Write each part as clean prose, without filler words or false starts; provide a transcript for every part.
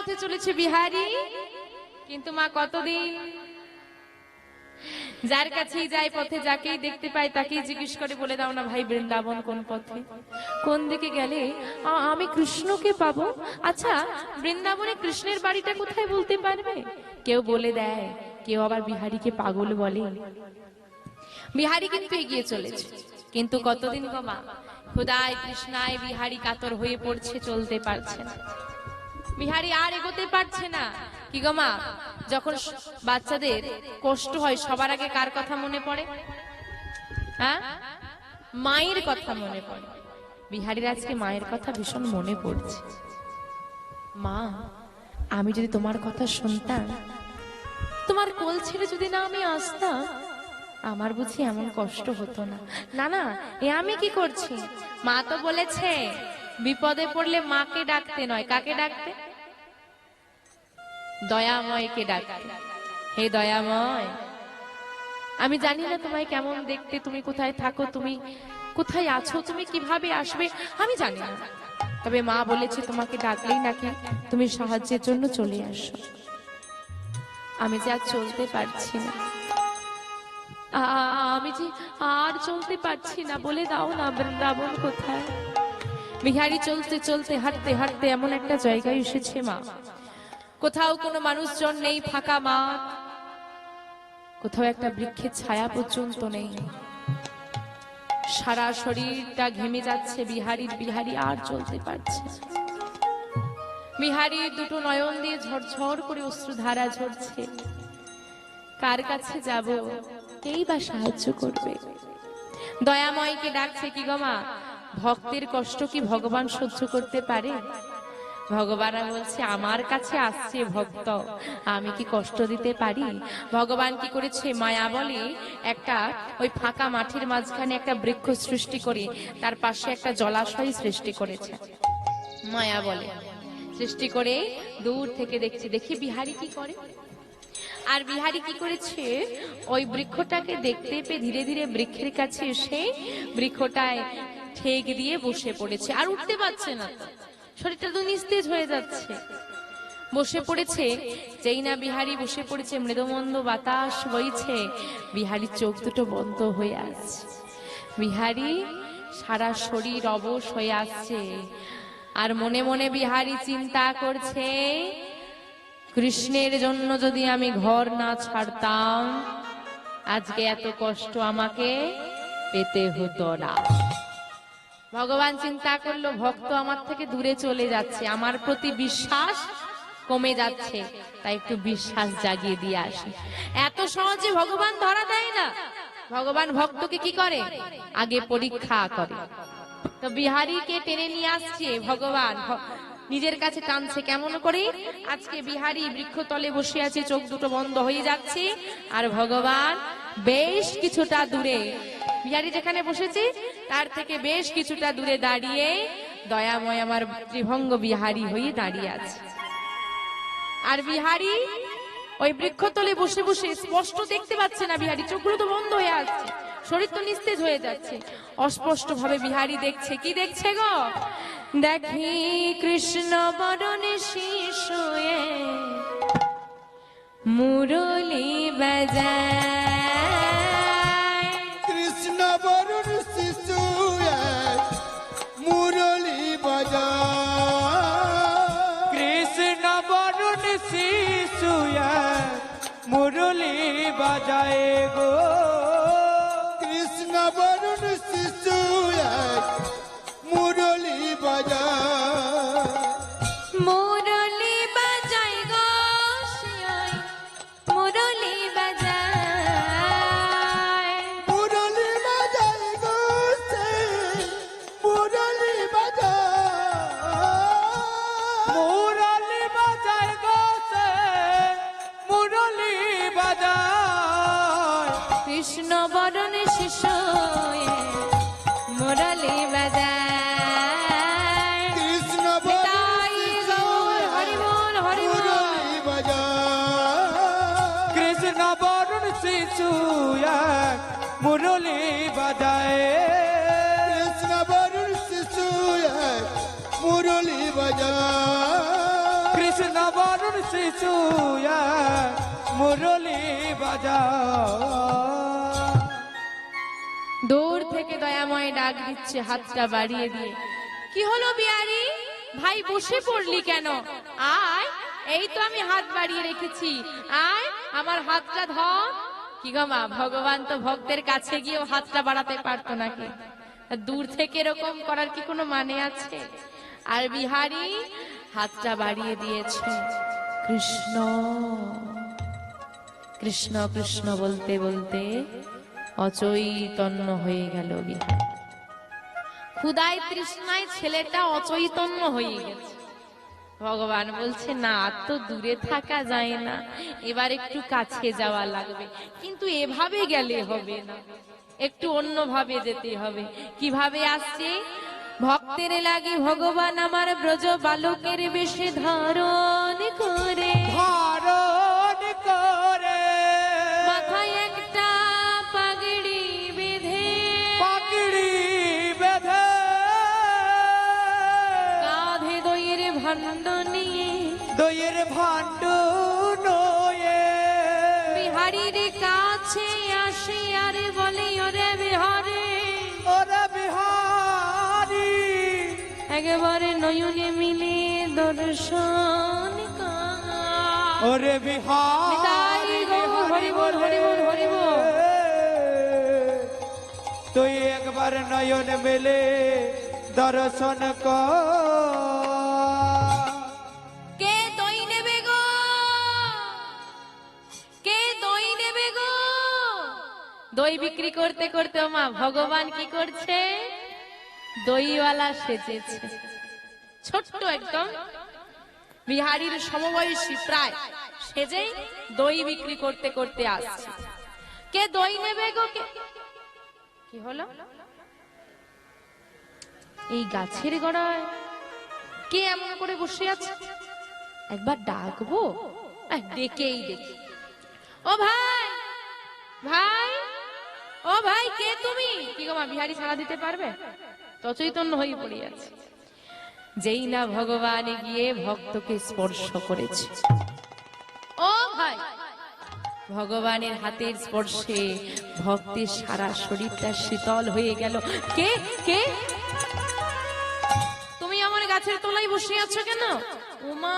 পথে চলেছে বিহারী, কিন্তু মা কতদিন যার কাছেই যায় পথে যাকেই দেখতে পায় তাকেই জিজ্ঞেস করে, বলে দাও না ভাই বৃন্দাবন কোন পথে, কোন দিকে গেলে আমি কৃষ্ণকে পাবো? আচ্ছা বৃন্দাবনে কৃষ্ণের বাড়িটা কোথায় বলতে পারবে? কেউ বলে দেয়, কেউ আবার বিহারীকে পাগল বলে। বিহারী কিন্তু এগিয়ে চলেছে, কিন্তু কতদিন গো মা, খোদায় কৃষ্ণায় বিহারী কাতর হয়ে পড়ছে, চলতে পারছে না। বিহারী আর এগোতে পারছে না। কি গো মা, যখন বাচ্চাদের কষ্ট হয় সবার আগে কার কথা মনে পড়ে? হ্যাঁ, মায়ের কথা মনে পড়ে। বিহারীর আজকে মায়ের কথা ভীষণ মনে পড়ছে। মা, আমি যদি তোমার কথা শুনতাম, তোমার কোল ছেড়ে যদি না আমি আসতাম, আমার বুঝি এমন কষ্ট হতো না। না না, এ আমি কি করছি? মা তো বলেছে বিপদে পড়লে মাকে ডাকতে নয়, কাকে ডাকতে? দয়াময়কে ডাকতে। হে দয়াময়, আমি জানি না তোমায় কেমন দেখতে, তুমি কোথায় থাকো, তুমি কোথায় আছো, তুমি কিভাবে আসবে আমি জানি না, তবে মা বলেছে তোমাকে ডাকলেই নাকি তুমি সাহায্যের জন্য চলে আসো। আমি যে আর চলতে পারছি না, আমি যে আর চলতে পারছি না, বলে দাও না বৃন্দাবন কোথায়? বিহারী চলতে চলতে হাঁটতে হাঁটতে এমন একটা জায়গায় এসেছে মা, কোথাও কোনো মানুষজন নেই, ফাঁকা মাঠ, কোথাও একটা বৃক্ষের ছায়া পর্যন্ত নেই। সারা শরীরটা ঘেমে যাচ্ছে বিহারীর। বিহারী আর চলতে পারছে না। বিহারীর দুটো নয়ন দিয়ে ঝরঝর করে অশ্রুধারা ঝরছে। কার কাছে যাব, কেই বা সাহায্য করবে? দয়াময়কে ডাকছে। কি গো মা, ভক্তের কষ্ট কি ভগবান সহ্য করতে পারে? ভগবান বলছে, আমার কাছে আসছে ভক্ত, আমি কি কষ্ট দিতে পারি? ভগবান কি করেছে, মায়া বলে একটা ওই ফাঁকা মাঠের মাঝখানে একটা বৃক্ষ সৃষ্টি করে তার পাশে একটা জলাশয় সৃষ্টি করেছে। মায়া বলে সৃষ্টি করে দূর থেকে দেখছে, দেখি বিহারী কি করে। আর বিহারী কি করেছে, ওই বৃক্ষটাকে দেখতে পেয়ে ধীরে ধীরে বৃক্ষের কাছে এসে বৃক্ষটায় ঠেক দিয়ে বসে পড়েছে। আর উঠতে পারছে না, শরীরটা তো নিস্তেজ হয়ে যাচ্ছে। বসে পড়েছে, যেই না বিহারী বসে পড়েছে, মৃদুমন্দ বাতাস বইছে, বিহারীর চোখ দুটো বন্ধ হয়ে আসছে। বিহারী সারা শরীর অবশ হয়ে আসছে। আর মনে মনে বিহারী চিন্তা করছে, কৃষ্ণের জন্য যদি আমি ঘর না ছাড়তাম, আজকে এত কষ্ট আমাকে পেতে হতো না। ভগবান চিন্তা করলো, ভক্ত আমার থেকে দূরে চলে যাচ্ছে, আমার প্রতি বিশ্বাস কমে যাচ্ছে, তাই একটু বিশ্বাস জাগিয়ে দিয়ে আসে। এত সহজে ভগবান ধরা দেয় না। ভগবান ভক্তকে কি করে, আগে পরীক্ষা করে। তো বিহারীকে টেনে নিয়ে আসছে ভগবান, নিজের কাছে টানছে। কেমন করে? আজকে বিহারী বৃক্ষতলে বসে আছে, চোখ দুটো বন্ধ হয়ে যাচ্ছে, আর ভগবান বেশ কিছুটা দূরে, বিহারী যেখানে বসেছে তার থেকে বেশ কিছুটা দূরে দাঁড়িয়ে দয়াময় আমার ত্রিভঙ্গ বিহারী হয়ে দাঁড়িয়ে আছে। আর বিহারী ওই বৃক্ষতলে বসে বসে স্পষ্ট দেখতে পাচ্ছে না, বিহারী চোখগুলো তো বন্ধ হয়ে আসছে, শরীর তো নিস্তেজ হয়ে যাচ্ছে। অস্পষ্ট ভাবে বিহারী দেখছে। কি দেখছে গো? দেখি কৃষ্ণ বরণে শিশুয়ে মুরলী বাজায়, কৃষ্ণ বরণ শিশুয়ে মুরলী বাজায়, কৃষ্ণ বরণ শিশুয়ে মুরলী বাজায় গো, কৃষ্ণ বরণ শিশুয়ে মুরলী বাজায়, মুরলী বাজায় গো শিয়ায় মুরলী বাজায়, মুরলী বাজায় গো সে মুরলী বাজায়, মুরলী বাজায় গো সে মুরলী বাজায়, কৃষ্ণ বরণ শিশুয়ে মুরলী বাজায়, কৃষ্ণ নিতাই গৌর হরি বল হরি বল। মুরলী বাজায়, কৃষ্ণ বরণ শিশুয়ে মুরলী বাজায়, কৃষ্ণ বরণ শিশুয়ে মুরলী বাজায়, কৃষ্ণ বারণ শিশু এক মুরলি বাজাও। দূর থেকে দয়াময় ডাক দিচ্ছে হাতটা বাড়িয়ে দিয়ে, কি হলো বিহারি ভাই, বসে পড়লি কেন? আয়, এই তো আমি হাত বাড়িয়ে রেখেছি, আয় আমার হাতটা ধর। কি গো মা, ভগবান তো ভক্তের কাছে গিয়েও হাতটা বাড়াতে পারতো নাকি? দূর থেকে এরকম করার কি কোনো মানে আছে? আর বিহারি হাতটা বাড়িয়ে দিয়েছে। কৃষ্ণ কৃষ্ণ কৃষ্ণ বলতে বলতে অচৈতন্য হয়ে গেল বিহারি। ক্ষুধায় তৃষ্ণায় ছেলেটা অচৈতন্য হয়ে গেছে। ভগবান বলছে না, আর তো দূরে থাকা যায় না, এবার একটু কাছে যাওয়া লাগবে। কিন্তু এভাবে গেলে হবে না, একটু অন্যভাবে যেতে হবে। কিভাবে আসছে? ভক্তের লাগি ভগবান আমার ব্রজ বালকের বেশে ধারণ করে, ধারণ করে মাথায় একটা পাগড়ি বেঁধে, পাগড়ি বেঁধে কাঁধে দইয়ের ভাণ্ড নিয়ে, দইয়ের ভাণ্ড নয়ে বিহারীর কাছে আসে আর বলে, ওরে বিহারি, ওরে বিহারি, একেবারে নয়নে মিলে দর্শন কর। ওরে বিহারি, নিতাই গৌর হরি বল, হরি বল, হরি বল। তুই একবার নয়ন মেলে দর্শন কর। কে দই নেবে গো? কে দই নেবে গো? দই বিক্রি করতে করতে ও মা ভগবান কি করছে? দইওয়ালা সেজেছে। ছোট্ট একদম বিহারীর সমবয়সী প্রায়, সেজেই দই বিক্রি করতে করতে আসছে। কে দই নেবে গো? কি হলো? এই গাছের গোড়ায় কে এমন করে বসে আছে? একবার ডাকবো, ডেকেই দেখি। ও ভাই, ভাই, ও ভাই, কে তুমি? কি গো মা, বিহারী সাড়া দিতে পারবে? অচৈতন্য হয়ে পড়ে আছে। যেই না ভগবান গিয়ে ভক্তকে স্পর্শ করেছে, ও ভাই, ভগবানের হাতের স্পর্শে ভক্তের সারা শরীরটা শীতল হয়ে গেল। কে কে তুমি আমার গাছের তলায় বসে আছো কেন? উমা,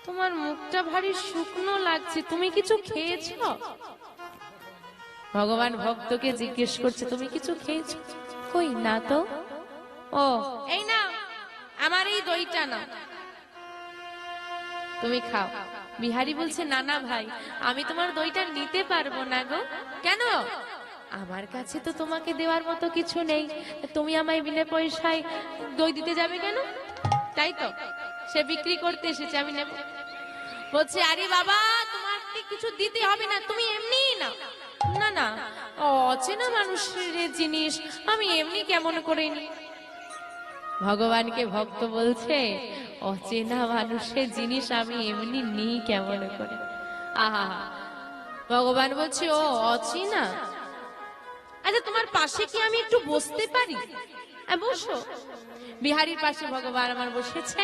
তোমার মুখটা ভারী শুকনো লাগছে, তুমি কিছু খেয়েছো? ভগবান ভক্তকে জিজ্ঞেস করছে, তুমি কিছু খেয়েছো? কই না তো। ও, এই না, আমার এই দইটা না, তুমি খাও। বিহারী বলছে, না না ভাই, আমি তোমার দইটা নিতে পারবো না গো। কেন? আমার কাছে তো তোমাকে দেওয়ার মতো কিছু নেই, তুমি আমায় বিনা পয়সায় দই দিতে যাবে কেন? তাই তো, সে বিক্রি করতে এসেছে, আমি নেব। বলছে, আরে বাবা, তোমাকে কিছু দিতে হবে না, তুমি এমনি না। না না, অচেনা মানুষের জিনিস আমি এমনি কেমন করে নি? ভগবানকে ভক্ত বলছে, অচেনা মানুষের জিনিস আমি এমনি নি কেমন করে? আহা, ভগবান বলছে, ও অচেনা, আচ্ছা তোমার পাশে কি আমি একটু বসতে পারি? বসো। বিহারীর পাশে ভগবান আমার বসেছে।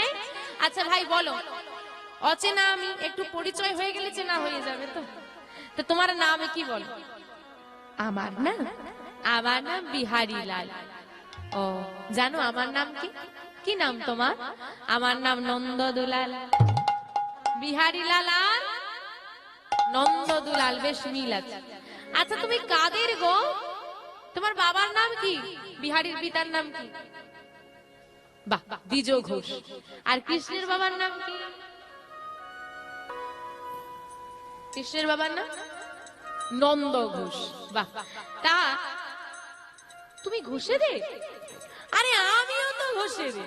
আচ্ছা ভাই বলো, অচেনা আমি, একটু পরিচয় হয়ে গেলে চেনা হয়ে যাবে তো। তো তোমার নাম কি বলো? আমার নাম, আমার নাম বিহারী লাল। ও, জানো আমার নাম কি? কি নাম তোমার? আমার নাম নন্দ দুলাল। বিহারী লাল আর নন্দ দুলাল, বেশ মিল আছে। আচ্ছা তুমি কাদের গো? তোমার বাবার নাম কি? বিহারীর পিতার নাম কি? বাহ, দ্বিজ ঘোষ। আর কৃষ্ণের বাবার নাম কি? কৃষ্ণের বাবার নাম নন্দ ঘোষ। বাহ, তা তুমি ঘোষে দে? আরে আমিও তো ঘোষে দে।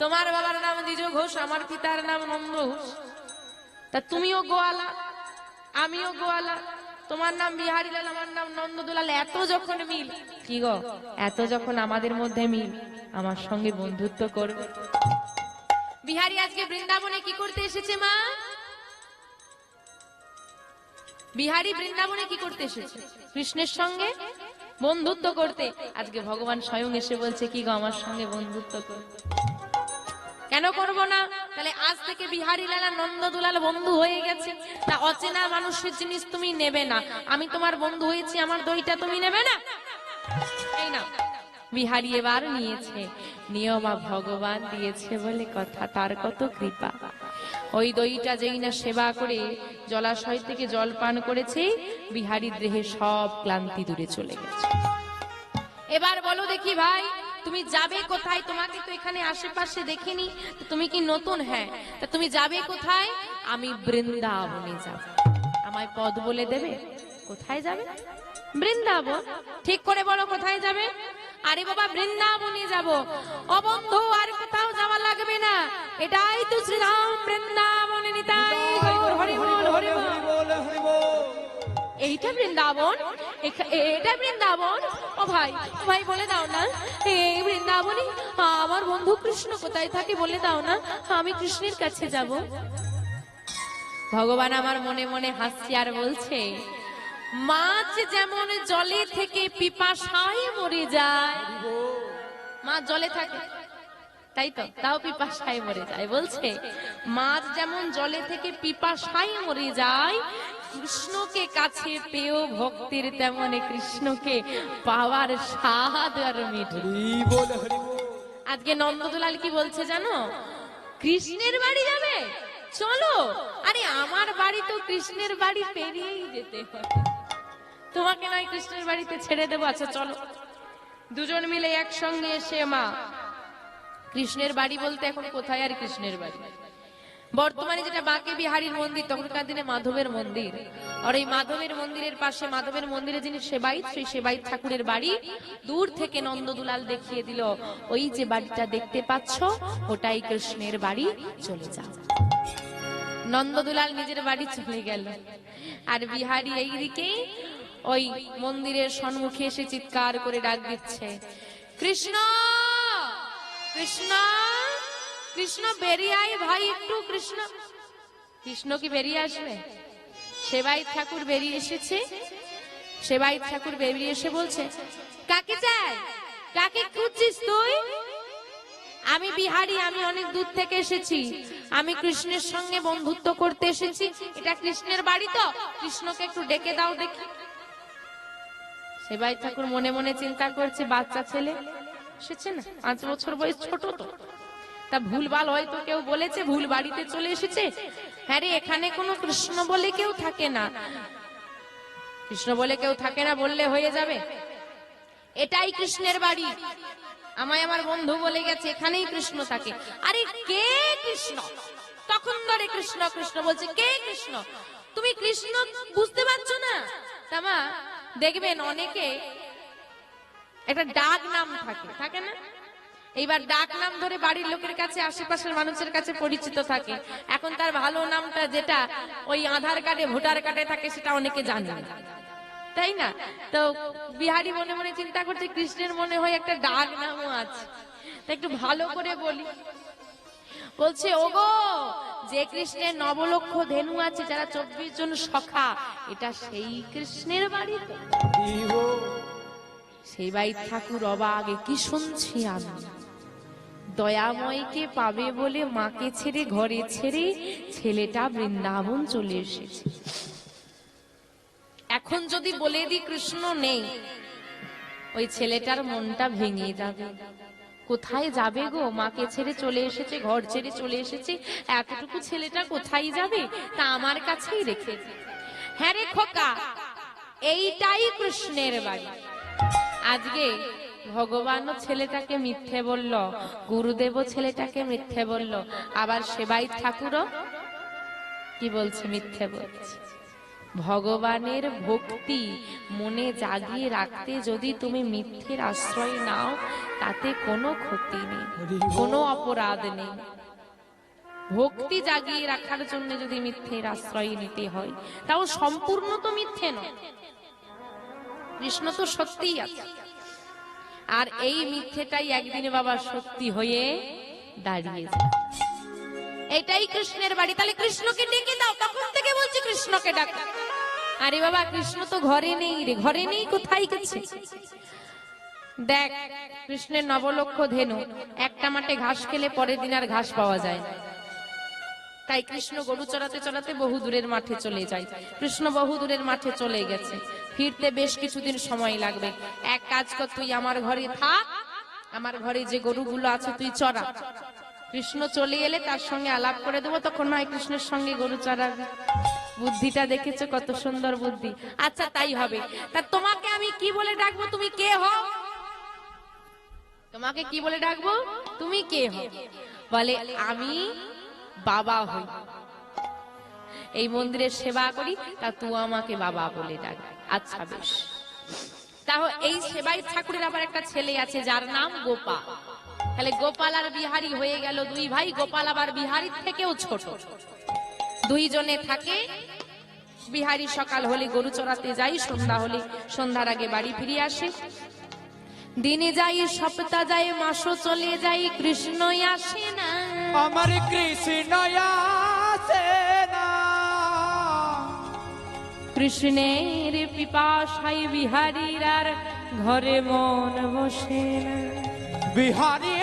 তোমার বাবার নাম দ্বিজ ঘোষ, আমার পিতার নাম নন্দ ঘোষ, তা তুমিও গোয়ালা, আমিও গোয়ালা, তোমার নাম বিহারী লাল, আমার নাম নন্দ দুলাল। এত যখন মিল, কি গো, এত যখন আমাদের মধ্যে মিল, আমার সঙ্গে বন্ধুত্ব করবে? বিহারী আজকে বৃন্দাবনে কি করতে এসেছে মা? বিহারী বৃন্দাবনে কি করতে এসেছে? কৃষ্ণের সঙ্গে বন্ধুত্ব করতে। আজকে ভগবান স্বয়ং এসে বলছে, কি গো, আমার সঙ্গে বন্ধুত্ব করতে। কেন কেন করব না? তাহলে আজ থেকে বিহারী লালা নন্দ দুলাল বন্ধু হয়ে গেছে, তা অচেনা মানুষের জিনিস তুমি নেবে না। আমি তোমার বন্ধু হয়েছি, আমার দইটা তুমি নেবে না? এই না, বিহারী এবার নিয়েছে। নিয়মা ভগবান দিয়েছে বলে কথা, তার কত কৃপা। ওই দইটা যেই না সেবা করে জলাশয় থেকে জল পান করেছে, বিহারীর দেহে সব ক্লান্তি দূরে চলে গেছে। এবার বলো দেখি ভাই, তুমি যাবে কোথায়? তোমাকে তো এখানে আশেপাশে দেখিনি, তো তুমি কি নতুন? হ্যাঁ। তা তুমি যাবে কোথায়? আমি বৃন্দাবনে যাব। আমায় পদ বলে দেবে? কোথায় যাবে? বৃন্দাবন। ঠিক করে বলো কোথায় যাবে? আরে বাবা, বৃন্দাবনে যাব। ও বন্ধু, আর কোথাও যাওয়া লাগবে না, এটাই তো শ্রীরাম বৃন্দাবনে নিতাই গৌর, হরি বল হরি বল। এইটা বৃন্দাবন, এটা বৃন্দাবন। ও ভাই, ও ভাই বলে দাও না, এই বৃন্দাবনে আমার বন্ধু কৃষ্ণ কোথায় থাকে বলে দাও না, আমি কৃষ্ণের কাছে যাব। ভগবান আমার মনে মনে হাসছে আর বলছে, মাছ যেমন জলে থেকে পিপাসায় মরে যায়, মাছ জলে থাকে তাই তো, তাও পিপাসায় মরে যায়। বলছে মাছ যেমন জলে থেকে পিপাসায় মরে যায়, কৃষ্ণকে কাছে পেয়েও ভক্তের তেমন কৃষ্ণকে পাওয়ার স্বাদ আর মিঠে। আজকে নন্দদুলাল কি বলছে জানো? কৃষ্ণের বাড়ি যাবে, চলো। আরে আমার বাড়ি তো কৃষ্ণের বাড়ি পেরিয়েই যেতে হয়, তোমাকে নয় কৃষ্ণের বাড়িতে ছেড়ে দেবো। আচ্ছা চলো। দুজন মিলে একসঙ্গে এসে, মা কৃষ্ণের বাড়ি বলতে এখন কোথায় আর কৃষ্ণের বাড়ি? বর্তমানে যেটা বাঁকে বিহারীর মন্দির, তখনকার দিনে মাধবের মন্দির। আর এই মাধবের মন্দিরের পাশে, মাধবের মন্দিরে যিনি সেবাইত, সেই সেবাইত ঠাকুরের বাড়ি। দূর থেকে নন্দদুলাল দেখিয়ে দিল, ওই যে বাড়িটা দেখতে পাচ্ছ, ওটাই কৃষ্ণের বাড়ি, চলে যাও। নন্দদুলাল নিজের বাড়ি চলে গেল, আর বিহারী এইদিকে ওই মন্দিরের সম্মুখে এসে চিৎকার করে ডাক দিচ্ছে, কৃষ্ণ কৃষ্ণ কৃষ্ণ, বেরিয়ে আয় ভাই একটু। কৃষ্ণ, কৃষ্ণ কি বেরিয়ে আসবে? সেবাইত ঠাকুর বেরিয়ে এসেছে। সেবাইত ঠাকুর বেরিয়ে এসে বলছে, কাকে চাই? কাকে খুঁজছিস তুই? আমি বিহারী, আমি অনেক দূর থেকে এসেছি, আমি কৃষ্ণের সঙ্গে বন্ধুত্ব করতে এসেছি। এটা কৃষ্ণের বাড়ি তো, কৃষ্ণকে একটু ডেকে দাও দেখি। সেবাইত ঠাকুর মনে মনে চিন্তা করছে, বাচ্চা ছেলে এসেছে না, 5 বছর বয়স, ছোট তো, তা ভুলভাল হয়তো কেউ বলেছে, ভুল বাড়িতে চলে এসেছে। হ্যাঁ রে, এখানে কোনো কৃষ্ণ বলে কেউ থাকে না, কৃষ্ণ বলে কেউ থাকে না বললে হয়ে যাবে? এটাই কৃষ্ণের বাড়ি, আমায় আমার বন্ধু বলে গেছে এখানেই কৃষ্ণ থাকে। আরে কে কৃষ্ণ? তখন ধরে কৃষ্ণ কৃষ্ণ বলছে, কে কৃষ্ণ? তুমি কৃষ্ণ বুঝতে পারছো না? তামা দেখবেন অনেকে একটা ডাক নাম থাকে, থাকে না? এইবার ডাক নাম ধরে বাড়ির লোকের কাছে, আশেপাশের মানুষের কাছে পরিচিত থাকে। এখন তার ভালো নামটা যেটা ওই আধার কার্ডে, ভোটার কার্ডে থাকে, সেটা অনেকে জানে না, তাই না? তো বিহারী মনে মনে চিন্তা করছে, কৃষ্ণের মনে হয় একটা ডাক নামও আছে, তা একটু ভালো করে বলি। বলছে, ওগো, যে কৃষ্ণের 9 লক্ষ ধেনু আছে, যারা 24 জন সখা, এটা সেই কৃষ্ণের বাড়ি তো। সেই বাইত ঠাকুর অবাক, কি শুনছি আমি? দয়াময়কে পাবে বলে মাকে ছেড়ে, ঘরে ছেড়ে ছেলেটা বৃন্দাবন চলে এসেছে। এখন যদি বলে দি কৃষ্ণ নেই, ওই ছেলেটার মনটা ভেঙে যাবে। কোথায় যাবে গো? মাকে ছেড়ে চলে এসেছে, ঘর ছেড়ে চলে এসেছে, এতটুকু ছেলেটা কোথায় যাবে? তা আমার কাছেই রেখে। হ্যাঁ রে খোকা, এইটাই কৃষ্ণের বাড়ি। আজকে ভগবানও ছেলেটাকে মিথ্যে বলল, গুরুদেবও ছেলেটাকে মিথ্যে বলল, আবার সেবাই ঠাকুরও কি বলছে? মিথ্যে বলছে। ভগবানের ভক্তি মনে জাগিয়ে রাখতে যদি তুমি মিথ্যের আশ্রয় নাও, তাতে কোনো ক্ষতি নেই, কোনো অপরাধ নেই। ভক্তি জাগিয়ে রাখার জন্য যদি মিথ্যের আশ্রয় নিতে হয়, তাও সম্পূর্ণ তো মিথ্যে নয়, কৃষ্ণ তো সত্যিই আছে। আর এই মিথ্যেটাই একদিনে বাবা সত্যি হয়ে দাঁড়িয়ে যায়। এটাই কৃষ্ণের বাড়ি। তাহলে কৃষ্ণকে ডেকে দাও। তখন থেকে বলছি কৃষ্ণকে ডাকো। আরে বাবা, কৃষ্ণ তো ঘরে নেই রে। ঘরে নেই, কোথায় গেছে? দেখ কৃষ্ণের নবলক্ষ ধেনু একটা মাঠে ঘাস খেলে পরের দিন আর ঘাস পাওয়া যায় না। তাই কৃষ্ণ গরু চড়াতে চড়াতে বহু দূরের মাঠে চলে যায়। কৃষ্ণ বহু দূরের মাঠে চলে গেছে, ফিরতে বেশ কিছুদিন সময় লাগবে। এক কাজ কর, তুই আমার ঘরে থাক, আমার ঘরে যে গরুগুলো আছে তুই চড়া। কৃষ্ণ চলে এলে তার সঙ্গে আলাপ করে দেবো, তখন নয় কৃষ্ণের সঙ্গে গরু চড়াবে। বুদ্ধিটা দেখেছো কত সুন্দর বুদ্ধি। আচ্ছা তাই হবে। তা তোমাকে আমি কি বলে ডাকবো, তুমি কে হও? তোমাকে কি বলে ডাকবো, তুমি কে হও? বলে আমি বাবা হই, এই মন্দিরের সেবা করি, তা তুই আমাকে বাবা বলে ডাক। আচ্ছা বেশ। তাহলে এই সেবাই ঠাকুরের আবার একটা ছেলে আছে যার নাম গোপাল। তাহলে গোপাল আর বিহারী হয়ে গেল দুই ভাই। গোপাল আবার বিহারীর থেকেও ছোট। দুইজনে থাকে। বিহারী সকাল হলে গরু চড়াতে যাই, সন্ধ্যা হলে সন্ধ্যার আগে বাড়ি ফিরে আসে। দিনে যাই, সপ্তাহ যায়, মাসও চলে যাই, কৃষ্ণই আসে না। আমার কৃষ্ণ আসে না। কৃষ্ণের পিপাসায় বিহারীর আর ঘরে মন বসে না। বিহারী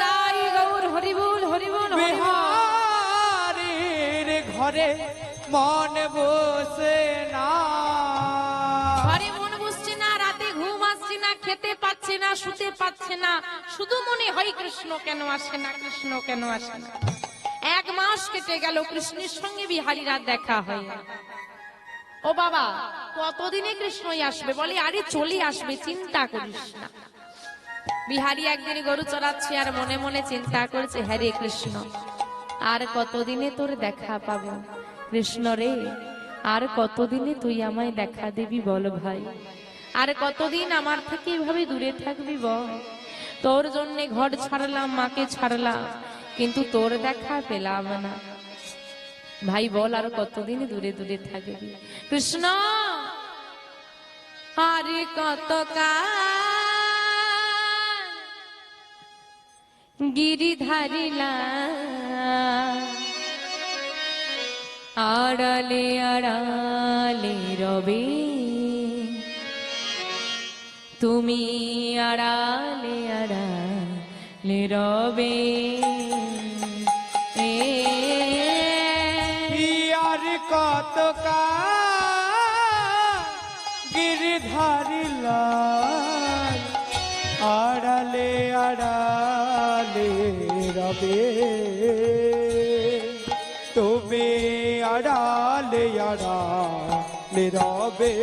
তাই গৌর হরিবুল হরিবুল বিহারীর ঘরে মন বসে না। ঘরে মন বসছে না, রাতে ঘুম আসছে না, খেতে পাচ্ছে না, শুতে পাচ্ছে না, শুধু মনে হয় কৃষ্ণ কেন আসে না, কৃষ্ণ কেন আসে না। এক মাস কেটে গেল, কৃষ্ণের সঙ্গে বিহারীর আর দেখা হয় না। ও বাবা, কতদিনে কৃষ্ণই আসবে? বলে আরে চলে আসবে, চিন্তা করিস না। বিহারী একদিন গরু চড়াচ্ছে আর মনে মনে চিন্তা করছে, হ্যাঁ রে কৃষ্ণ, আর কতদিনে তোর দেখা পাবো? কৃষ্ণ রে, আর কতদিনে তুই আমায় দেখা দিবি বল ভাই? আর কতদিন আমার থেকে এভাবে দূরে থাকবি বল? তোর জন্যে ঘর ছাড়লাম, মাকে ছাড়লাম, কিন্তু তোর দেখা পেলাম না। ভাই বল আর কতদিন দূরে দূরে থাকবি? কৃষ্ণ আর কতকাল গিরিধারিলা আড়ালে আড়ালে রবে, তুমি আড়ালে আড়ালে রবে। আর কত গিরিধারী লাল আড়ালে আড়ালে রবে, তুমি আড়ালে আড়ালে রবে।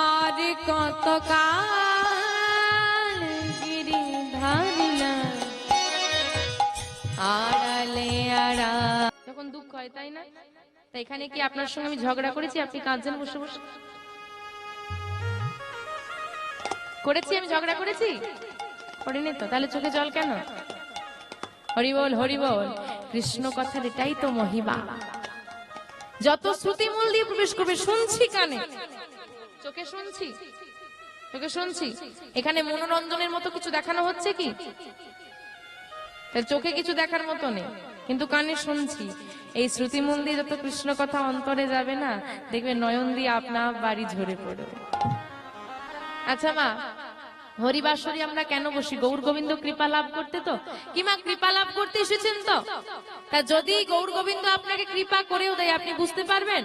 আর কতকাল গিরিধারিলা আড়ালে আড়া। যখন দুঃখ হয় তাই না? তাই এখানে কি আপনার সঙ্গে আমি ঝগড়া করেছি? আপনি কাঁদছেন বসে বসে? করেছি? আমি ঝগড়া করেছি? করিনি তো, তাহলে চোখে জল কেন? হরি বল হরি বল। কৃষ্ণ কথার এটাই তো মহিমা। যত শ্রুতি মূল দিয়ে প্রবেশ করবে, শুনছি কানে, চোখে শুনছি, চোখে শুনছি। এখানে মনোরঞ্জনের মতো কিছু দেখানো হচ্ছে কি? চোখে কিছু দেখার মতো নেই, কিন্তু কানে শুনছি। এই শ্রুতি মূল দিয়ে যত কৃষ্ণ কথা অন্তরে যাবে না, দেখবে নয়ন দিয়ে আপনা বাড়ি ঝরে পড়বে। আচ্ছা মা, হরিবাসরী আমরা কেন বসি? গৌর গোবিন্দ কৃপা লাভ করতে তো। কি মা, কৃপা লাভ করতে এসেছেন তো? তা যদি গৌর গোবিন্দ আপনাকে কৃপা করেও দেয়, আপনি বুঝতে পারবেন?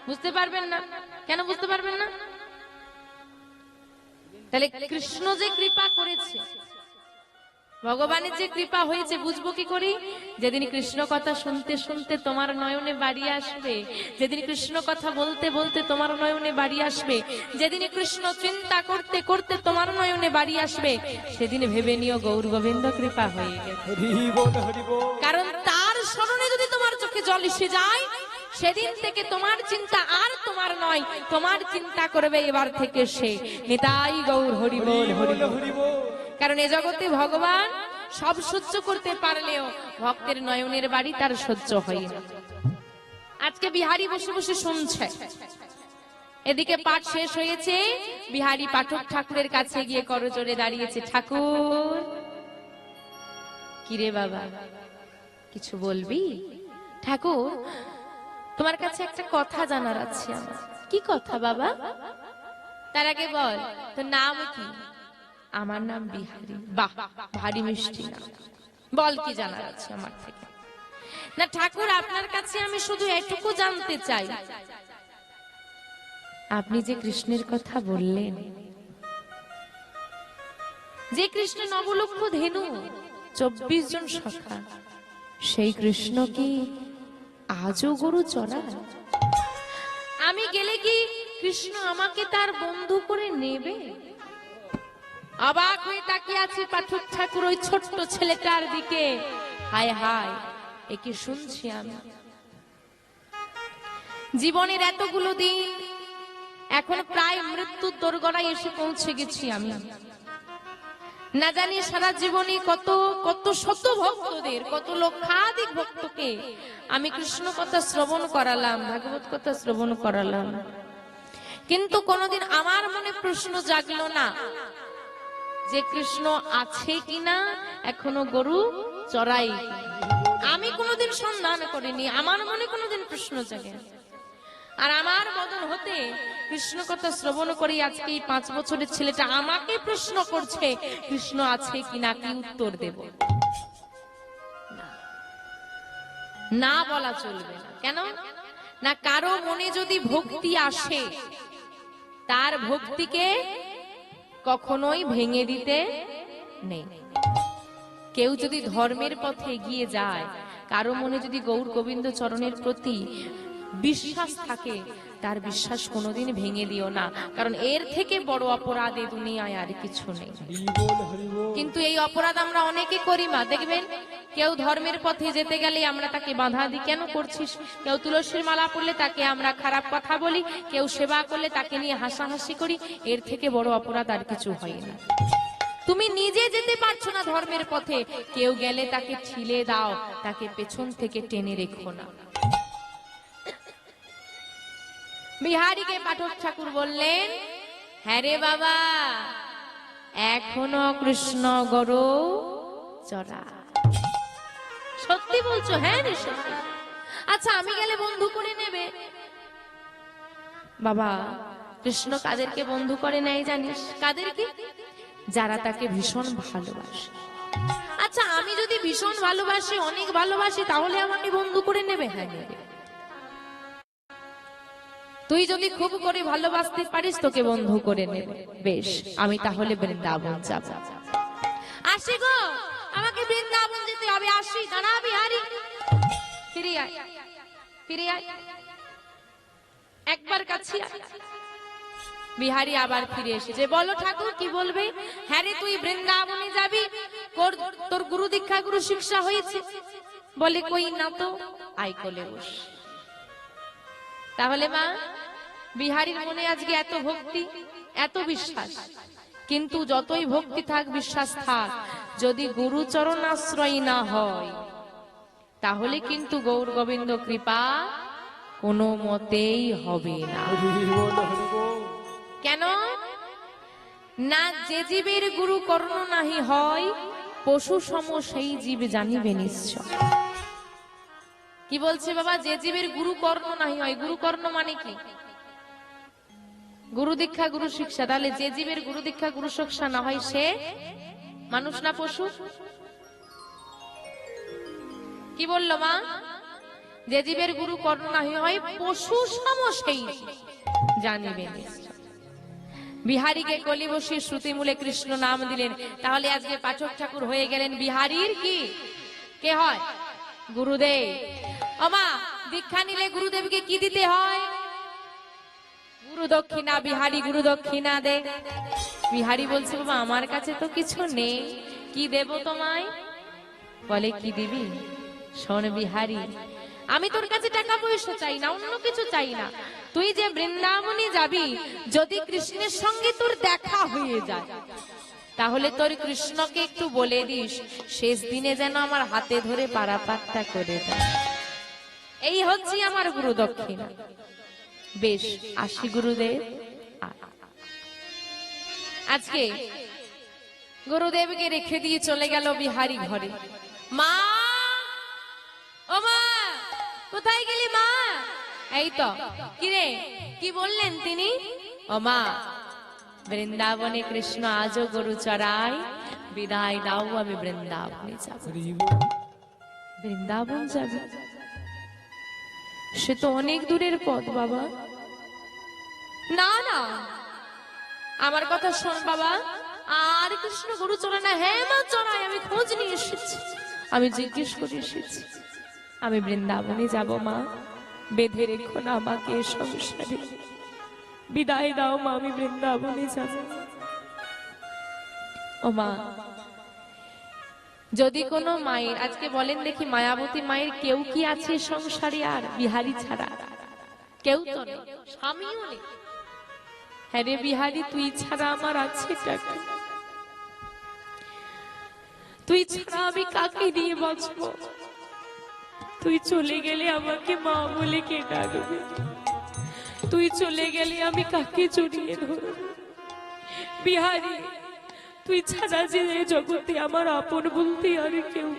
বুঝতে পারবেন না। কেন বুঝতে পারবেন না? তাহলে কৃষ্ণ যে কৃপা করেছে, ভগবানের যে কৃপা হয়েছে, বুঝবো কি করি? যেদিন কৃষ্ণ কথা শুনতে শুনতে তোমার নয়নে বাড়ি আসবে, যেদিন কৃষ্ণ কথা বলতে বলতে তোমার নয়নে বাড়ি আসবে, যেদিন কৃষ্ণ চিন্তা করতে করতে তোমার নয়নে বাড়ি আসবে, সেদিন ভেবে নিও গৌর গোবিন্দ কৃপা হয়ে গেছে। কারণ তার স্মরণে যদি তোমার চোখে জল এসে যায়, সেদিন থেকে তোমার চিন্তা আর তোমার নয়, তোমার চিন্তা করবে এবার থেকে সে। নিতাই গৌর হরি বল হরি বল। কারণ এ জগতে ভগবান সব সহ্য করতে পারলেও ভক্তের নয়নের বাড়ি তার সহ্য হয় না। আজকে বিহারী বসে বসে শুনছে, এদিকে পাঠ শেষ হয়েছে, বিহারী পাঠক ঠাকুরের কাছে গিয়ে করজোড়ে দাঁড়িয়েছে। ঠাকুর, কিরে বাবা, কিছু বলবি? ঠাকুর, তোমার কাছে একটা কথা জানার আছে আমার। কি কথা বাবা? তার আগে বল তোর নাম কি? আমার নাম বিহারী। বাহ, ভারী মিষ্টি নাম। বল কি জানার আছে আমার থেকে? না ঠাকুর, আপনার কাছে আমি শুধু এটুকু জানতে চাই, আপনি যে কৃষ্ণের কথা বললেন, যে কৃষ্ণ নবলক্ষ ধেনু 24 জন সখা, সেই কৃষ্ণ কি আজও গরু চড়ায়? আমি গেলে কি কৃষ্ণ আমাকে তার বন্ধু করে নেবে? অবাক হয়ে তাকিয়ে আছে পাঠক ঠাকুর ওই ছোট্ট ছেলেটার দিকে। হায় হায়, একে শুনছি আমি। জীবনের এতগুলো দিন, এখন প্রায় মৃত্যুর দোরগোড়ায় এসে পৌঁছে গেছি আমি। না জানি সারা জীবনে কত কত শত ভক্তদের, কত লক্ষাধিক ভক্তকে আমি কৃষ্ণ কথা শ্রবণ করালাম, ভাগবত কথা শ্রবণ করালাম, কিন্তু কোনোদিন আমার মনে প্রশ্ন জাগলো না যে কৃষ্ণ আছে কিনা, এখনো গরু চড়াই। আমি কোনোদিন সন্ধান করিনি, আমার মনে কোনোদিন প্রশ্ন জাগে। আর আমার বদন হতে কৃষ্ণ কথা শ্রবণ করি আজকে এই 5 বছরের ছেলেটা আমাকে প্রশ্ন করছে কৃষ্ণ আছে কিনা, কি উত্তর দেব? না বলা চলবে না। কেন না? কারো মনে যদি ভক্তি আসে, তার ভক্তিকে কখনোই ভেঙে দিতে নেই। কেউ যদি ধর্মের পথে এগিয়ে যায়, কারো মনে যদি গৌর গোবিন্দ চরণের প্রতি বিশ্বাস থাকে, তার বিশ্বাস কোনোদিন ভেঙে দিও না, কারণ এর থেকে বড় অপরাধ এই দুনিয়ায় আর কিছু নেই। কিন্তু এই অপরাধ আমরা অনেকে করি মা, দেখবেন কেউ ধর্মের পথে যেতে গেলে আমরা তাকে বাধা দিই, কেন করছিস? কেউ তুলসীর মালা পড়লে তাকে আমরা খারাপ কথা বলি, কেউ সেবা করলে তাকে নিয়ে হাসাহাসি করি। এর থেকে বড় অপরাধ আর কিছু হয় না। তুমি নিজে যেতে পারছো না ধর্মের পথে, কেউ গেলে তাকে ঠেলে দাও, তাকে পেছন থেকে টেনে রেখো না। বিহারীকে পাঠক ঠাকুর বললেন, হ্যাঁ রে বাবা, এখনো কৃষ্ণ গরু চড়া। সত্যি বলছো? হ্যাঁ রে সত্যি। আচ্ছা, আমি গেলে বন্ধু করে নেবে? বাবা, কৃষ্ণ কাদেরকে বন্ধু করে নেয় জানিস? কাদেরকে? যারা তাকে ভীষণ ভালোবাসে। আচ্ছা, আমি যদি ভীষণ ভালোবাসি, অনেক ভালোবাসি, তাহলে আমাকে বন্ধু করে নেবে? হ্যাঁ নেবে। তুই যদি খুব করে ভালোবাসতে পারিস, তোকে বন্ধু করে নেবে। বেশ, আমি তাহলে বৃন্দাবন যাব। আসি গো, আমাকে বৃন্দাবন যেতে হবে। আসি, দাঁড়া বিহারী, ফিরে আয়, ফিরে আয়, একবার কাছে আয়। বিহারী আবার ফিরে এসেছে। বলো ঠাকুর, কি বলবে? হ্যাঁ রে, তুই বৃন্দাবনে যাবি, তোর গুরু দীক্ষা, গুরু শিক্ষা হয়েছে? বলে কই না তো। আই কোলে বস। তাহলে মা, বিহারীর মনে আজকে এত ভক্তি, এত বিশ্বাস, কিন্তু যতই ভক্তি থাক, বিশ্বাস থাক, যদি গুরুচরণ আশ্রয় না হয়, তাহলে কিন্তু গৌর গোবিন্দ কৃপা কোনো মতেই হবে না। কেন না? যে জীবের গুরু কর্ণ নাহি হয়, পশু সম সেই জীব জানিবে নিশ্চয়। কি বলছে বাবা? যে জীবের গুরু কর্ণ নাহি হয়। গুরু কর্ণ মানে কি? গুরু দীক্ষা, গুরু শিক্ষা। তাহলে যে জীবের গুরু দীক্ষা, গুরু শিক্ষা না হয়, সে মানুষ না পশু? কি বললো মা? যে জীবের গুরু কর্ণ নাহি হয়, পশু সম সেই জানিবে নিশ্চয়। বিহারীকে কলি বসিয়ে শ্রুতি মূলে কৃষ্ণ নাম দিলেন। তাহলে আজকে পাঠক ঠাকুর হয়ে গেলেন বিহারীর কি কে হয়? গুরুদেব। ওমা, দীক্ষা নিলে গুরুদেবকে কি দিতে হয়? গুরু দক্ষিণা। বিহারী গুরু দক্ষিণা দে। বিহারী বলছে, বাবা আমার কাছে তো কিছু নেই, কি দেব তোমায়? বলে, কি দিবি? শোন বিহারী, আমি তোর কাছে টাকা পয়সা চাই না, অন্য কিছু চাই না। তুই যে বৃন্দাবনে যাবি, যদি কৃষ্ণের সঙ্গে তোর দেখা হয়ে যায়, তাহলে তোর কৃষ্ণকে একটু বলে দিস, শেষ দিনে যেন আমার হাতে ধরে পারাপারটা করে দেয়। এই হচ্ছে আমার গুরু দক্ষিণা। বেশ, আসি গুরুদেব। আজকে গুরুদেবকে রেখে দিয়ে চলে গেল বিহারী ঘরে। মা, ও মা, কোথায় গেলি মা? এই তো কিরে কি বললেন তিনি? ও মা, বৃন্দাবনে কৃষ্ণ আজও গরু চড়ায়, বিদায় দাও, আমি বৃন্দাবনে যাব। বৃন্দাবন যাবে? সে তো অনেক দূরের পথ বাবা। না না, আমার কথা শোন বাবা, আর কৃষ্ণ গরু চড়ায় না। হ্যাঁ মা চড়ায়, আমি খোঁজ নিয়ে এসেছি, আমি জিজ্ঞেস করে এসেছি। আমি বৃন্দাবনে যাব মা, বেঁধে রেখো না আমাকে এ সংসারে, বিদায় দাও মা, আমি বৃন্দাবনে যাব। ও মা, যদি কোনো মায়ের, আজকে বলেন দেখি মায়াবতী মায়ের কেউ কি আছে সংসারে আর বিহারী ছাড়া? কেউ তো নেই, স্বামীও নেই। হ্যাঁ রে বিহারী, তুই ছাড়া আমার আছে টাকা, তুই ছাড়া আমি কাকে দিয়ে বাঁচবো? তুই চলে গেলে আমাকে মা বলে কে ডাকবে? তুই চলে গেলে আমি কাকে জড়িয়ে ধরব? বিহারী, তুই ছাড়া যে জগতে আমার আপন বলতে আর কেউ,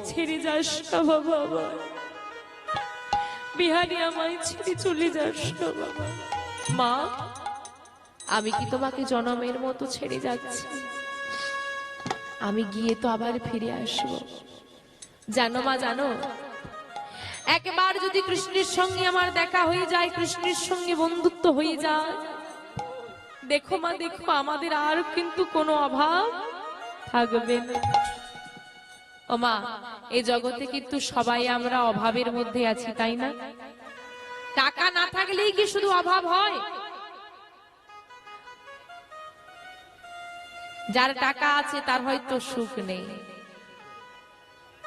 ছেড়ে যাস না বাবা আমার। বিহারী, আমায় ছেড়ে চলে যাস না বাবা। মা, আমি কি তোমাকে জনমের মতো ছেড়ে যাচ্ছি? আমি গিয়ে তো আবার ফিরে আসবো। জানো মা, জানো, একবার যদি কৃষ্ণের সঙ্গে আমার দেখা হয়ে যায়, কৃষ্ণের সঙ্গে বন্ধুত্ব হয়ে যায়, দেখো মা দেখো, আমাদের আর কিন্তু কোনো অভাব থাকবে না। ও মা, এই জগতে কিন্তু সবাই আমরা অভাবের মধ্যে আছি, তাই না? টাকা না থাকলেই কি শুধু অভাব হয়? যার টাকা আছে তার হয়তো সুখ নেই,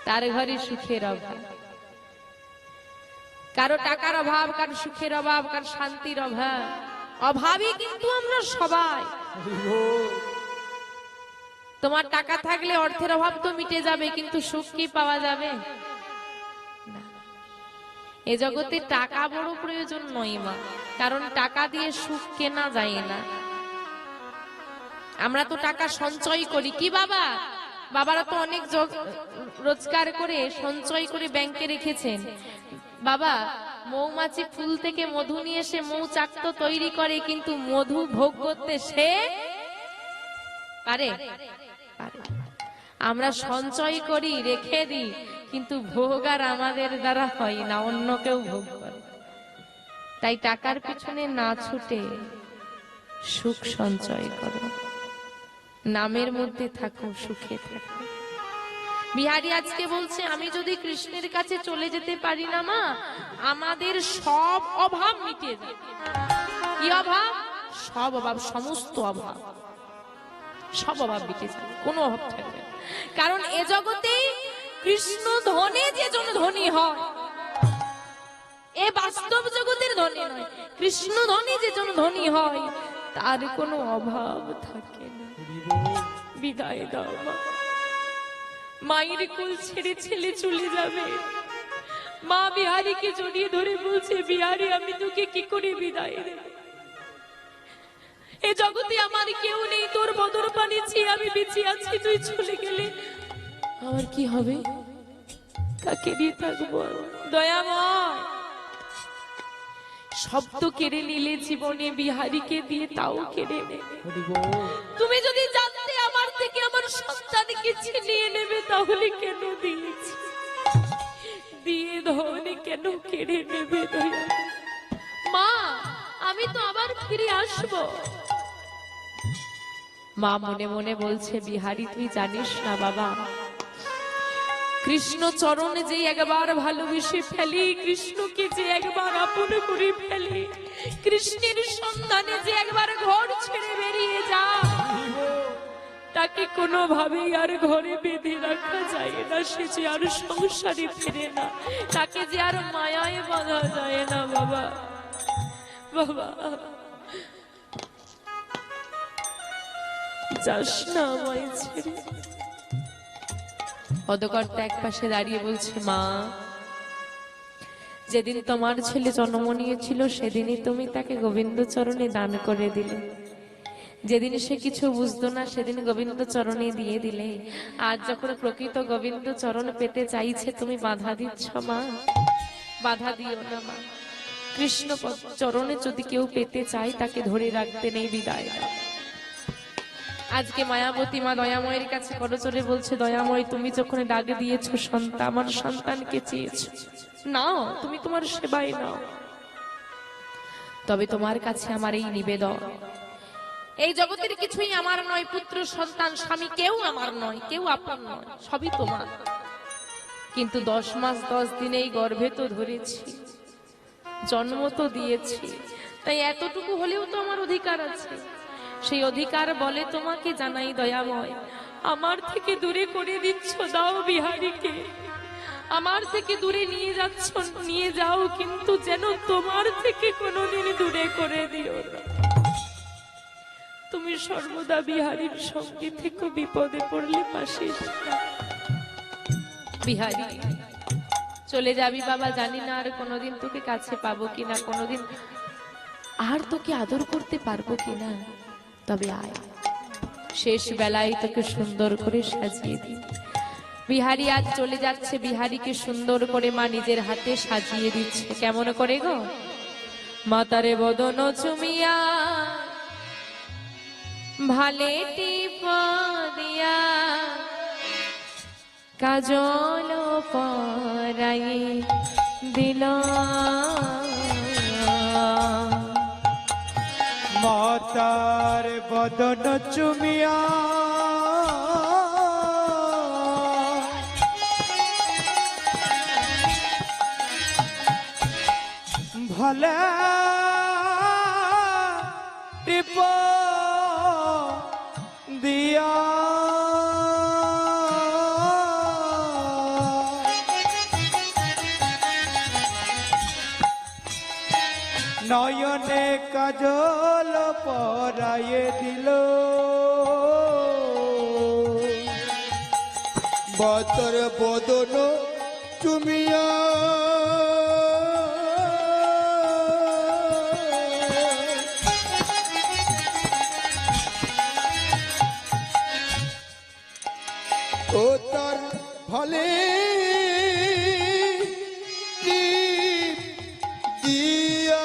তার ঘরে সুখের অভাব। কারো টাকার অভাব, কারো সুখের অভাব, কারো শান্তির অভাব। অভাবী কিন্তু আমরা সবাই। তোমার টাকা থাকলে অর্থের অভাব তো মিটে যাবে, কিন্তু সুখ কি পাওয়া যাবে? না। এ জগতে টাকা বড় প্রয়োজন নয় মা, কারণ টাকা দিয়ে সুখ কেনা যায় না। আমরা তো টাকা সঞ্চয় করি। কি বাবা, বাবারা তো অনেক রোজগার করে সঞ্চয় করে ব্যাংকে রেখেছেন। বাবা, মৌমাছি ফুল থেকে মধু নিয়ে এসে মৌচাক তো তৈরি করে, কিন্তু মধু ভোগ করতে সে পারে? আমরা সঞ্চয় করি, রেখে দিই, কিন্তু ভোগ আর আমাদের দ্বারা হয় না, অন্য কেউ ভোগ করে। তাই টাকার পিছনে না ছুটে সুখ সঞ্চয় করো, নামের মধ্যে থাকো, সুখে থাকো। বিহারী আজকে বলছে, আমি যদি কৃষ্ণের কাছে চলে যেতে পারি না মা, আমাদের সব অভাব মিটে যাবে। কি অভাব? সব অভাব, সমস্ত অভাব, সব অভাব মিটে যাবে, কোনো অভাব থাকবে না। কারণ এ জগতে কৃষ্ণ ধনে যে জন ধনী হয়, এ বাস্তব জগতের ধনী নয়, কৃষ্ণ ধনে যে জন ধনী হয়, তার কোনো অভাব থাকে না। বিদায় দাও মা, মায়ের কোল ছেড়ে ছেলে চলে যাবে। মা বিহারীকে জড়িয়ে ধরে বলছে, বিহারী, আমি তোকে কি করে বিদায় দেব? এ জগতে আমার কেউ নেই, তোর বদর পানিছি, আমি বেঁচে আছি, তুই চলে গেলে আমার কি হবে? কাকে দিয়ে থাকবো? দয়াময়, সব তো কেড়ে নিলে জীবনে, বিহারীকে দিয়ে তাও কেড়ে নেবে। তুমি যদি জানতে আমার থেকে আমার সন্তানকে ছিনিয়ে নেবে, তাহলে কেন দিয়েছি? দিয়ে ধনে কেন কেড়ে নেবে? দয়া মা, আমি তো আবার ফিরে আসবো। মা মনে মনে বলছে, বিহারী তুই জানিস না বাবা, কৃষ্ণ চরণে যে একবার ভালোবেসে ফেলে, কৃষ্ণকে যে একবার আপন করে ফেলে, কৃষ্ণের সন্ধানে যে একবার ঘর ছেড়ে বেরিয়ে যায়, তাকে কোনোভাবেই আর ঘরে বেঁধে রাখা যায় না। সে যে আর সংসারে ফিরে না, তাকে যে আর মায়ায় বাঁধা যায় না। বাবা, বাবা, যাস না আমায় ছেড়ে। পদকর্তা এক পাশে দাঁড়িয়ে বলছে, মা, যেদিন তোমার ছেলে জন্ম নিয়েছিল, সেদিনই তুমি তাকে গোবিন্দ চরণে দান করে দিলে। যেদিন সে কিছু বুঝতো না, সেদিন গোবিন্দ চরণে দিয়ে দিলে। আজ যখন প্রকৃত গোবিন্দ চরণ পেতে চাইছে, তুমি বাধা দিচ্ছ মা। বাধা দিও না মা, কৃষ্ণ চরণে যদি কেউ পেতে চায় তাকে ধরে রাখতে নেই বিদায়। আজকে মায়াবতী মা দয়াময়ের কাছে করজোরে বলছে, দয়াময় তুমি যখন ডাক দিয়েছো সন্তান, আমার সন্তানকে চেয়েছো, নাও তুমি তোমার সেবায় নাও। তবে তোমার কাছে আমার এই নিবেদন, এই জগতের কিছুই আমার নয়, পুত্র সন্তান স্বামী কেউ আমার নয়, কেউ আপন নয়, সবই তোমার। কিন্তু 10 মাস 10 দিন এই গর্ভে তো ধরেছি, জন্ম তো দিয়েছি, তাই এতটুকু হলেও তো আমার অধিকার আছে। সেই অধিকার বলে তোমাকে জানাই দয়াময়, আমার থেকে দূরে করে দিচ্ছ, দাও বিহারীকে। আমার থেকে দূরে নিয়ে যাচ্ছ, নিয়ে যাও, কিন্তু যেন তোমার থেকে কোনোদিন দূরে করে দিও না। তুমি সর্বদা বিহারীর সঙ্গে থেকে বিপদে পড়লে পাশে এসো। বিহারী চলে যাবি বাবা, জানি না আর কোনোদিন তোকে কাছে পাবো কিনা, কোনোদিন আর তোকে আদর করতে পারবো কিনা, তবে আয়, শেষ বেলায় তোকে সুন্দর করে সাজিয়ে দিই। বিহারী আজ চলে যাচ্ছে, বিহারীকে সুন্দর করে মা নিজের হাতে সাজিয়ে দিচ্ছে। কেমন করে গো? মাতারে বদন চুমিয়া ভালে টিপ দিয়া কাজল পরাই দিল, মাতার বদন চুমিয়া ভলে টিপ দিয়া নয়নে কাজল পরায়ে দিল, মাতার বদন চুমিয়া ও তার ভালে দিয়া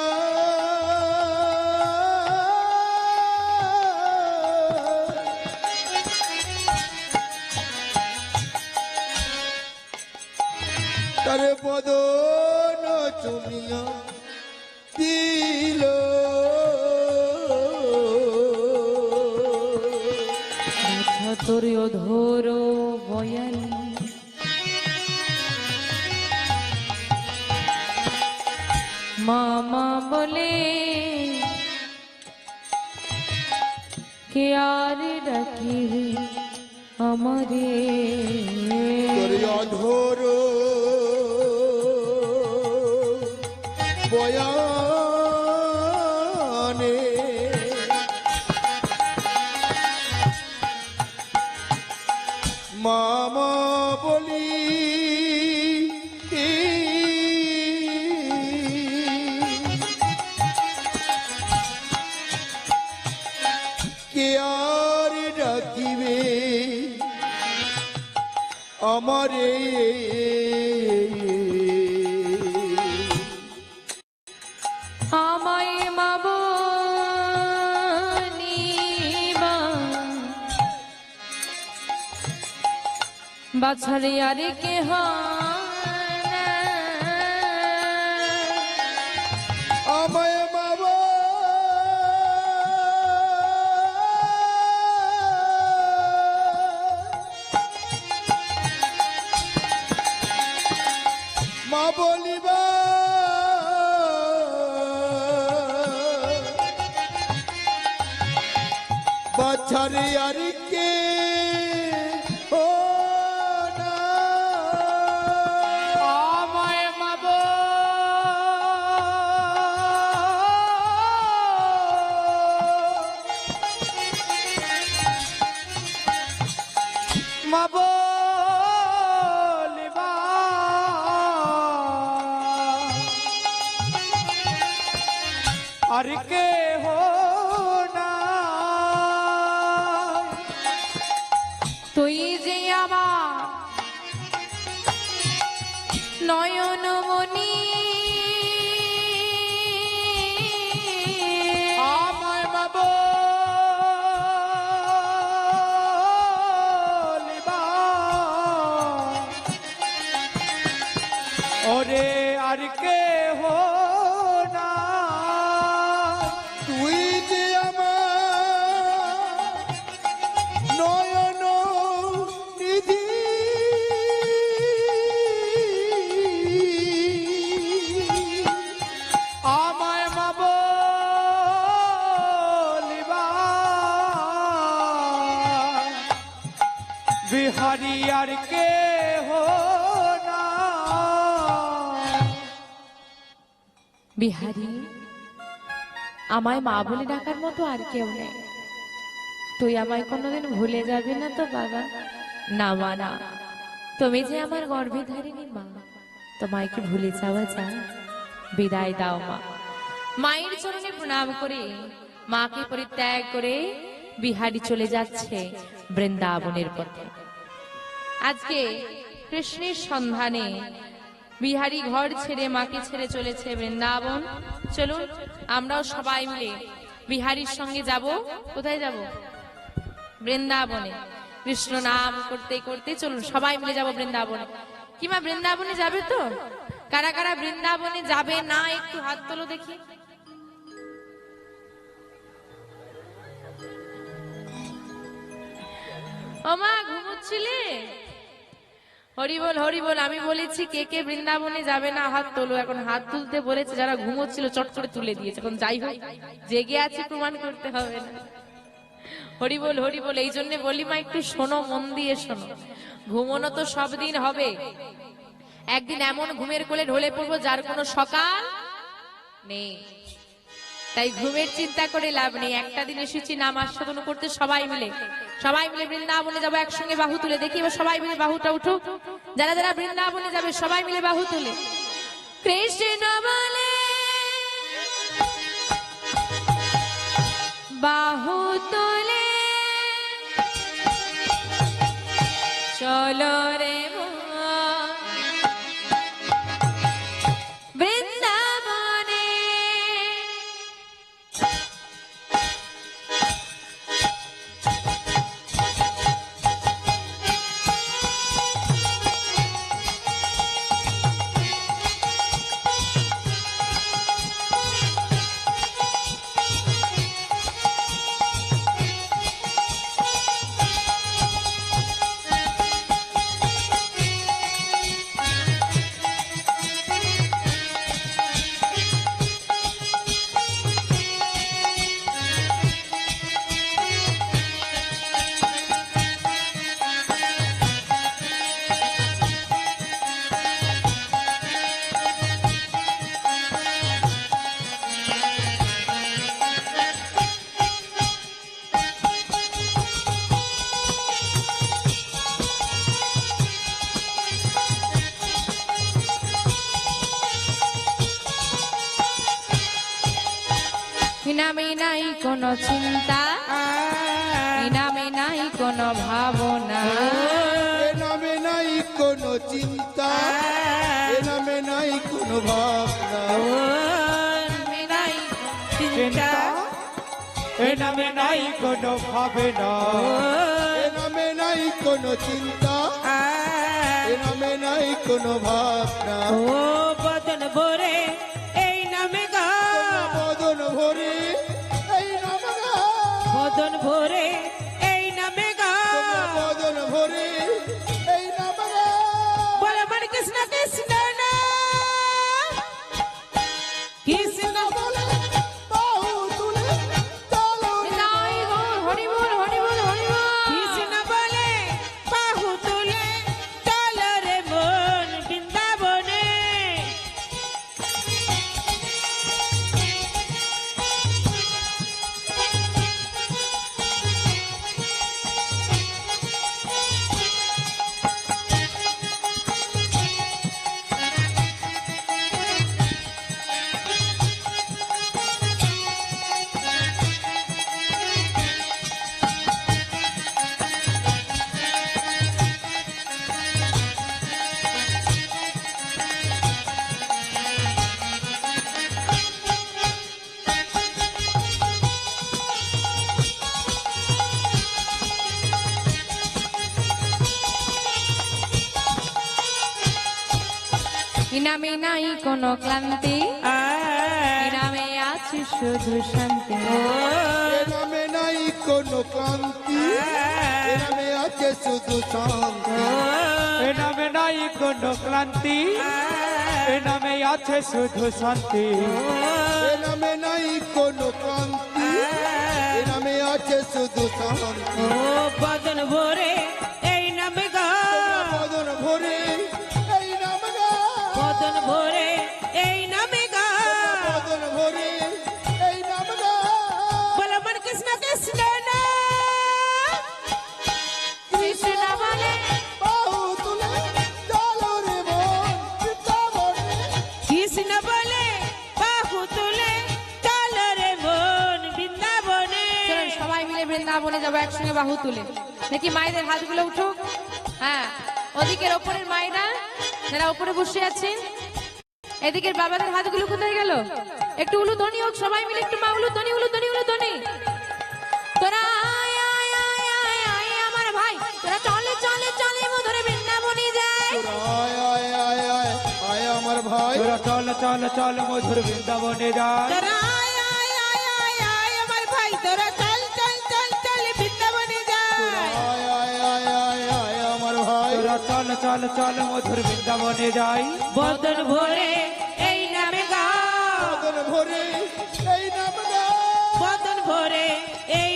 তার বদন চুমিয়া দিল, তোর অধর বয়াল মামা বলে কে আর ডাকিবে আমারে, তোর অধর বয়ানে মামা বলি কে আর ডাকিবে আমারে, আমায় মা বলিবা বাছারে আরে কে আমায় বাবা মা বলিবা বাছারে আর কে ও না, আমায় মাব মাব আর কে হো না, তুই যে আমার নয়নমণি বিহারি আর কে হো না। বিহারি, আমায় মা বলে ডাকার মতো আর কেউ নেই। তুই আমায় কোনোদিন ভুলে যাবি না তো বাবা? না মা না, তুমি যে আমার গর্ভে ধারিনি মা, তোমায় কি ভুলে যাওয়া যায়? বিদায় দাও মা। মায়ের চরণে প্রণাম করে মাকে পরিত্যাগ করে বিহারি চলে যাচ্ছে বৃন্দাবনের পথে। আজকে কৃষ্ণের সন্ধানে বিহারি ঘর ছেড়ে মাকে ছেড়ে চলেছে বৃন্দাবন। চলুন আমরাও সবাই মিলে বিহারির সঙ্গে যাব। কোথায় যাব? বৃন্দাবনে। কৃষ্ণ নাম করতে করতে চলুন সবাই মিলে যাব বৃন্দাবনে। কিমা বৃন্দাবনে যাবে তো? কারা কারা বৃন্দাবনে যাবে না একটু হাত তোলো দেখি। ও মা, ঘুমোচ্ছিলে? হরি বল হরি বল। আমি বলেছি কে কে বৃন্দাবনে যাবে না হাত তোলো। এখন হাত তুলতে বলেছে যারা ঘুমোচ্ছিল, চট করে তুলে দিয়েছে। এখন যাই হোক, জেগে আছে প্রমাণ করতে হবে না। হরি বল হরি বল। এই জন্য বলি মা, একটু শোনো, মন দিয়ে শোনো। ঘুমোনো তো সব দিন হবে, একদিন এমন ঘুমের কোলে ঢলে পড়বো যার কোনো সকাল নেই। তাই ঘুমের চিন্তা করে লাভ নেই। একটা দিন এসেছি নাম আস্বাদন করতে সবাই মিলে বৃন্দাবনে যাবো একসঙ্গে। বাহু তুলে দেখি এবার সবাই মিলে বাহুটা উঠুক। যারা যারা বৃন্দাবনে যাবে সবাই মিলে বাহু তুলে কৃষ্ণ বলে বাহু তুলে চলো রে বৃন্দাবনে। নামে নাই কোনো চিন্তা, নামে নাই কোনো ভাবনা, নামে নাই কোনো চিন্তা, নামে নাই কোনো ভাবনা, নামে নাই চিন্তা, নামে নাই কোনো ভাবনা, নামে নাই কোনো চিন্তা, নামে নাই কোনো ভাবনা। ও বদন ভরে এই নামে গা, বদন ভরে এই নামে গা, বদন ভরে এই নামে গা, বদন ভরে এই নামে গা। বল আমার কৃষ্ণ কৃষ্ণ না, কৃষ্ণ বলে বাহু তুলে চলো নাই গো হরি বল হরি বল হরি বল। কৃষ্ণ বলে বাহু তুলে চল রে মন বৃন্দাবনে। নামে নাই কোনো ক্লান্তি, নামে আছে শুধু শান্তি। নামে নাই কোনো ক্লান্তি, নামে আছে শুধু শান্তি। নামে নাই কোনো ক্লান্তি, নামে আছে শুধু শান্তি। নামে নাই কোনো ক্লান্তি, নামে আছে শুধু শান্তি। ও বদন ভরে এই নামে ভরে এই নামে গা বদন ভরে এই নাম গা বলো মন কৃষ্ণ কৃষ্ণ না কৃষ্ণ বলে বাহু তুলে চলো রে মন বৃন্দাবনে কৃষ্ণ বলে বাহু তুলে চলো রে মন বৃন্দাবনে চলুন সবাই মিলে বৃন্দাবনে যাবো একসঙ্গে বাহু তুলে দেখি মায়েদের হাতগুলো উঠুক হ্যাঁ ওদিকের ওপরের মায়েরা যারা ওপরে বসে আছেন এদিকের বাবাদের হাতগুলো কোথায় গেল একটু উলুধ্বনি হোক সবাই মিলে একটু মা উলুধ্বনি উলুধ্বনি উলুধ্বনি তোরা আয়, আয়, আয়, আয়, আয়, আমার ভাই তোরা চলে চলে চলে মধুরে বৃন্দাবনে যায় আয় আয় আয় আয় আয় আমার ভাই তোরা চল চল চল মধুর বৃন্দাবনে যায় তোরা আয় আয় আয় আয় আয় আমার ভাই তোরা চল চল চল চল বৃন্দাবনে যায় আয় আয় আয় আয় আয় আমার ভাই তোরা চল চল চল মধুর বৃন্দাবনে যাই বদন ভরে এই নামে গা বদন ভরে এই নাম গা বদন ভরে এই